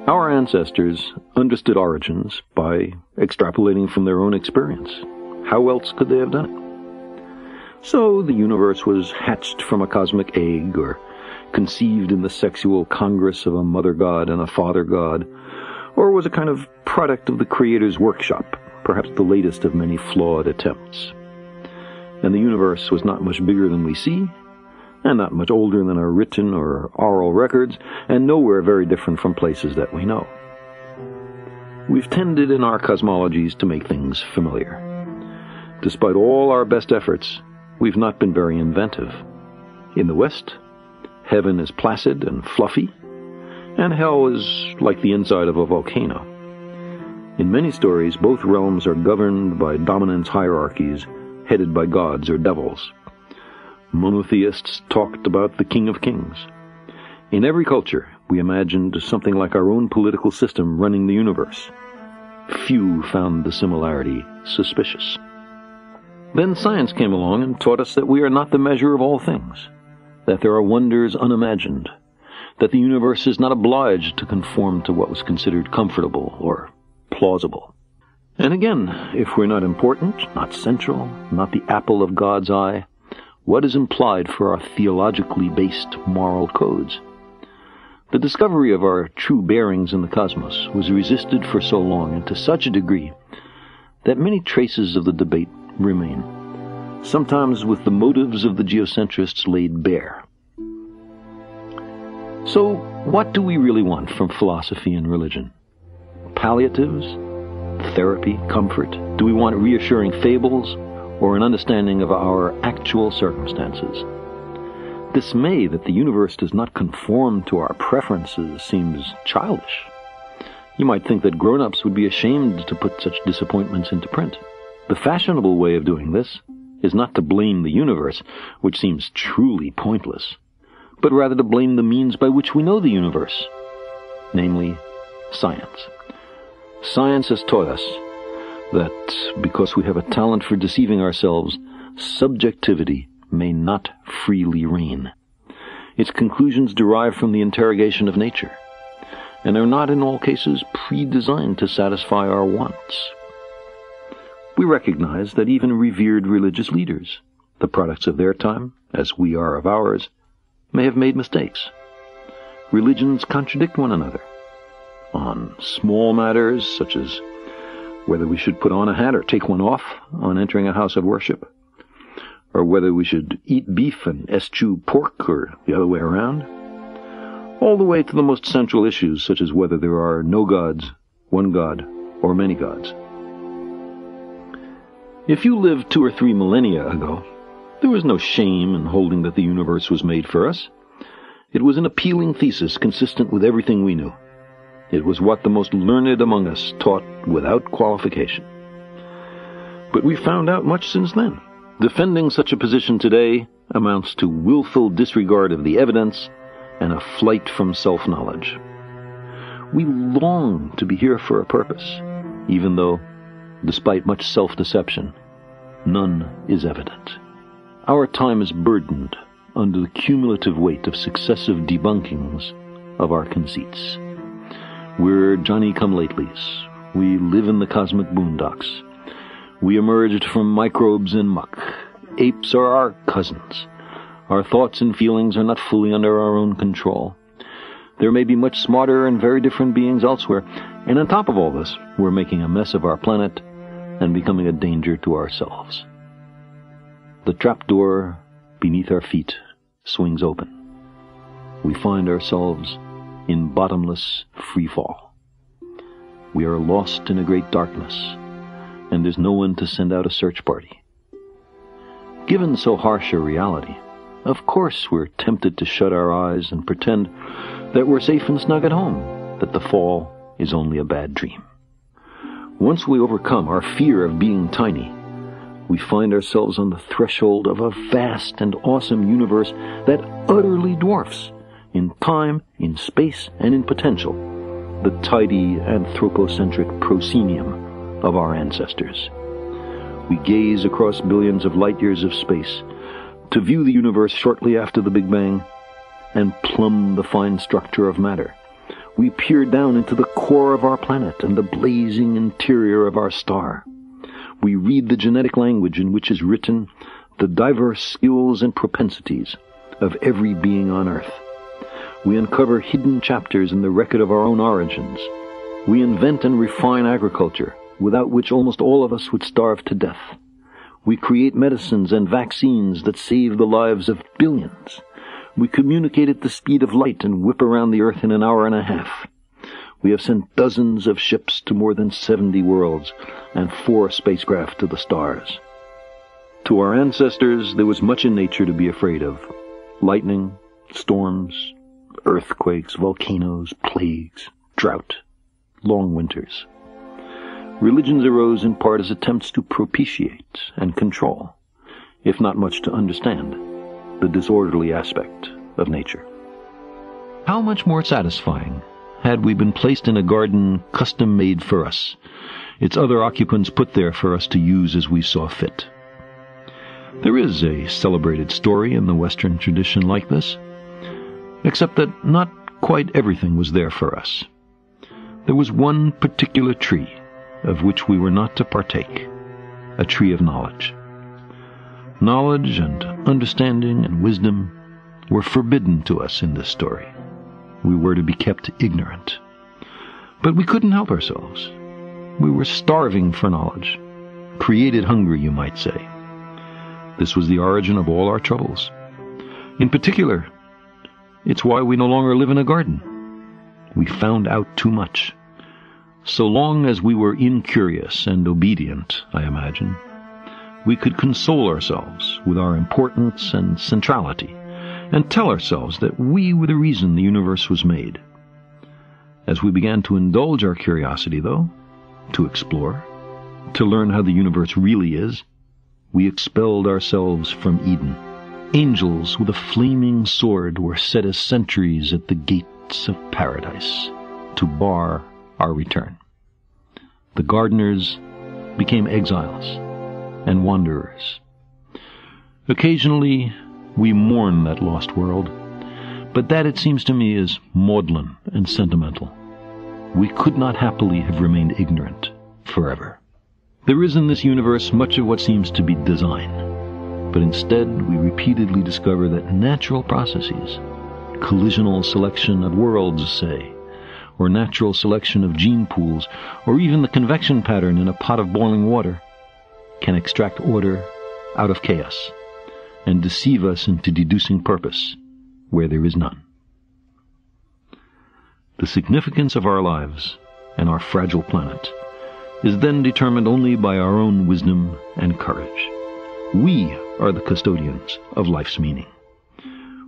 Our ancestors understood origins by extrapolating from their own experience. How else could they have done it? So the universe was hatched from a cosmic egg, or conceived in the sexual congress of a mother god and a father god, or was a kind of product of the Creator's workshop, perhaps the latest of many flawed attempts. And the universe was not much bigger than we see, and not much older than our written or oral records, and nowhere very different from places that we know. We've tended in our cosmologies to make things familiar. Despite all our best efforts, we've not been very inventive. In the West, heaven is placid and fluffy, and hell is like the inside of a volcano. In many stories, both realms are governed by dominance hierarchies, headed by gods or devils. Monotheists talked about the King of Kings. In every culture, we imagined something like our own political system running the universe. Few found the similarity suspicious. Then science came along and taught us that we are not the measure of all things, that there are wonders unimagined, that the universe is not obliged to conform to what was considered comfortable or plausible. And again, if we're not important, not central, not the apple of God's eye, what is implied for our theologically based moral codes? The discovery of our true bearings in the cosmos was resisted for so long and to such a degree that many traces of the debate remain, sometimes with the motives of the geocentrists laid bare. So, what do we really want from philosophy and religion? Palliatives? Therapy? Comfort? Do we want reassuring fables, or an understanding of our actual circumstances? Dismay that the universe does not conform to our preferences seems childish. You might think that grown-ups would be ashamed to put such disappointments into print. The fashionable way of doing this is not to blame the universe, which seems truly pointless, but rather to blame the means by which we know the universe, namely, science. Science has taught us that because we have a talent for deceiving ourselves, subjectivity may not freely reign. Its conclusions derive from the interrogation of nature, and are not in all cases pre-designed to satisfy our wants. We recognize that even revered religious leaders, the products of their time, as we are of ours, may have made mistakes. Religions contradict one another. On small matters, such as whether we should put on a hat or take one off on entering a house of worship, or whether we should eat beef and eschew pork or the other way around, all the way to the most central issues such as whether there are no gods, one god, or many gods. If you lived 2 or 3 millennia ago, there was no shame in holding that the universe was made for us. It was an appealing thesis consistent with everything we knew. It was what the most learned among us taught without qualification. But we've found out much since then. Defending such a position today amounts to willful disregard of the evidence and a flight from self-knowledge. We long to be here for a purpose, even though, despite much self-deception, none is evident. Our time is burdened under the cumulative weight of successive debunkings of our conceits. We're Johnny-come-latelys. We live in the cosmic boondocks. We emerged from microbes and muck. Apes are our cousins. Our thoughts and feelings are not fully under our own control. There may be much smarter and very different beings elsewhere, and on top of all this, we're making a mess of our planet and becoming a danger to ourselves. The trapdoor beneath our feet swings open. We find ourselves in bottomless free fall. We are lost in a great darkness, and there's no one to send out a search party. Given so harsh a reality, of course we're tempted to shut our eyes and pretend that we're safe and snug at home, that the fall is only a bad dream. Once we overcome our fear of being tiny, we find ourselves on the threshold of a vast and awesome universe that utterly dwarfs, in time, in space, and in potential, the tidy anthropocentric proscenium of our ancestors. We gaze across billions of light years of space to view the universe shortly after the Big Bang and plumb the fine structure of matter, We peer down into the core of our planet and the blazing interior of our star. We read the genetic language in which is written the diverse skills and propensities of every being on Earth. We uncover hidden chapters in the record of our own origins. We invent and refine agriculture, without which almost all of us would starve to death. We create medicines and vaccines that save the lives of billions. We communicate at the speed of light and whip around the Earth in an hour and a half. We have sent dozens of ships to more than 70 worlds and 4 spacecraft to the stars. To our ancestors, there was much in nature to be afraid of. Lightning, storms, earthquakes, volcanoes, plagues, drought, long winters. Religions arose in part as attempts to propitiate and control, if not much to understand, the disorderly aspect of nature. How much more satisfying had we been placed in a garden custom-made for us, its other occupants put there for us to use as we saw fit. There is a celebrated story in the Western tradition like this, except that not quite everything was there for us. There was one particular tree of which we were not to partake, a tree of knowledge. Knowledge and understanding and wisdom were forbidden to us in this story. We were to be kept ignorant. But we couldn't help ourselves. We were starving for knowledge, created hungry, you might say. This was the origin of all our troubles. In particular, it's why we no longer live in a garden. We found out too much. So long as we were incurious and obedient, I imagine, we could console ourselves with our importance and centrality, and tell ourselves that we were the reason the universe was made. As we began to indulge our curiosity, though, to explore, to learn how the universe really is, we expelled ourselves from Eden. Angels with a flaming sword were set as sentries at the gates of paradise to bar our return. The gardeners became exiles and wanderers. Occasionally, we mourn that lost world, but that, it seems to me, is maudlin and sentimental. We could not happily have remained ignorant forever. There is in this universe much of what seems to be design, but instead we repeatedly discover that natural processes, collisional selection of worlds, say, or natural selection of gene pools, or even the convection pattern in a pot of boiling water, can extract order out of chaos and deceive us into deducing purpose where there is none. The significance of our lives and our fragile planet is then determined only by our own wisdom and courage. We are the custodians of life's meaning.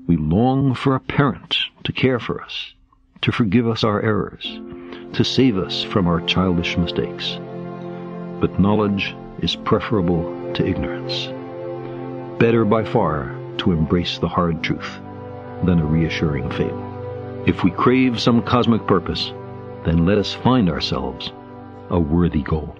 We long for a parent to care for us, to forgive us our errors, to save us from our childish mistakes. But knowledge is preferable to ignorance. Better by far to embrace the hard truth than a reassuring fable. If we crave some cosmic purpose, then let us find ourselves a worthy goal.